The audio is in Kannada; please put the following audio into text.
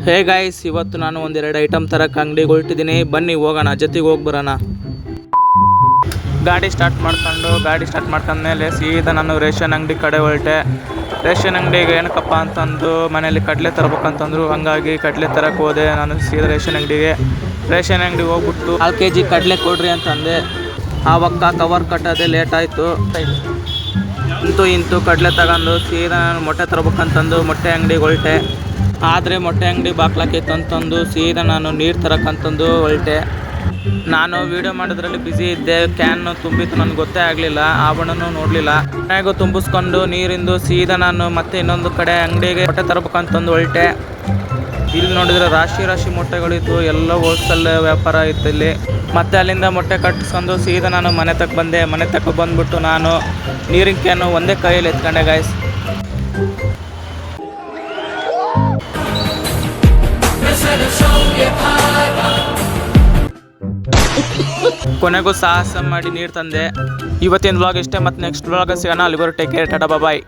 ಹೇ ಗಾಯ್ಸ್, ಇವತ್ತು ನಾನು ಒಂದೆರಡು ಐಟಮ್ ತರಕ್ಕೆ ಅಂಗಡಿಗೆ ಹೊರಟಿದ್ದೀನಿ. ಬನ್ನಿ ಹೋಗೋಣ, ಜೊತೆಗೆ ಹೋಗಿ ಬರೋಣ. ಗಾಡಿ ಸ್ಟಾರ್ಟ್ ಮಾಡ್ಕೊಂಡ್ಮೇಲೆ ಸೀದಾ ನಾನು ರೇಷನ್ ಅಂಗಡಿ ಕಡೆ ಹೊರಟೆ. ರೇಷನ್ ಅಂಗಡಿಗೆ ಏನಕ್ಕಪ್ಪ ಅಂತಂದು ಮನೇಲಿ ಕಡಲೆ ತರಬೇಕಂತಂದ್ರು, ಹಂಗಾಗಿ ಕಡಲೆ ತರಕ್ಕೆ ಹೋದೆ. ನಾನು ಸೀದಾ ರೇಷನ್ ಅಂಗಡಿಗೆ ಹೋಗ್ಬಿಟ್ಟು 4 kg ಕಡಲೆ ಕೊಡ್ರಿ ಅಂತಂದೆ. ಆವಕ್ಕ ಕವರ್ ಕಟ್ಟೋದೇ ಲೇಟ್ ಆಯಿತು. ಇಂತೂ ಕಡಲೆ ತಗೊಂಡು ಸೀದಾ ನಾನು ಮೊಟ್ಟೆ ತರಬೇಕಂತಂದು ಮೊಟ್ಟೆ ಅಂಗಡಿಗೆ ಹೊರಟೆ. ಆದರೆ ಮೊಟ್ಟೆ ಅಂಗಡಿ ಬಾಕ್ಲಾಕಿತ್ತು ಅಂತಂದು ಸೀದಾ ನಾನು ನೀರು ತರಕ್ಕಂತಂದು ಹೊರಟೆ. ನಾನು ವೀಡಿಯೋ ಮಾಡೋದ್ರಲ್ಲಿ ಬ್ಯುಸಿ ಇದ್ದೆ. ಕ್ಯಾನ್ ತುಂಬಿತ್ತು, ನನಗೆ ಗೊತ್ತೇ ಆಗಲಿಲ್ಲ. ಆವರಣನೂ ನೋಡಲಿಲ್ಲ. ಮನೆಗೂ ತುಂಬಿಸ್ಕೊಂಡು ನೀರಿಂದು ಸೀದಾ ನಾನು ಮತ್ತೆ ಇನ್ನೊಂದು ಕಡೆ ಅಂಗಡಿಗೆ ಮೊಟ್ಟೆ ತರಬೇಕಂತಂದು ಹೊರಟೆ. ಇಲ್ಲಿ ನೋಡಿದರೆ ರಾಶಿ ಮೊಟ್ಟೆಗಳಿತ್ತು. ಎಲ್ಲ ಹೋಲ್ಸೇಲ್ ವ್ಯಾಪಾರ ಇತ್ತು ಇಲ್ಲಿ. ಮತ್ತೆ ಅಲ್ಲಿಂದ ಮೊಟ್ಟೆ ಕಟ್ಟಿಸ್ಕೊಂಡು ಸೀದಾ ನಾನು ಮನೆ ತಕ್ಕ ಬಂದ್ಬಿಟ್ಟು ನಾನು ನೀರಿನ ಕ್ಯಾನು ಒಂದೇ ಕೈಯಲ್ಲಿ ಎತ್ಕೊಂಡೆ ಗಾಯ್ಸ್. ಕೊನೆಗೂ ಸಾಹಸ ಮಾಡಿ ನೀರು ತಂದೆ. ಇವತ್ತಿನ ವ್ಲಾಗ್ ಇಷ್ಟೇ. ಮತ್ತೆ ನೆಕ್ಸ್ಟ್ ವ್ಲಾಗ್ ಸಿಗೋಣ. ಅಲ್ಲಿವರೆಗೂ ಟೇಕ್ ಕೇರ್, ಟಾಟಾ ಬಾಯ್.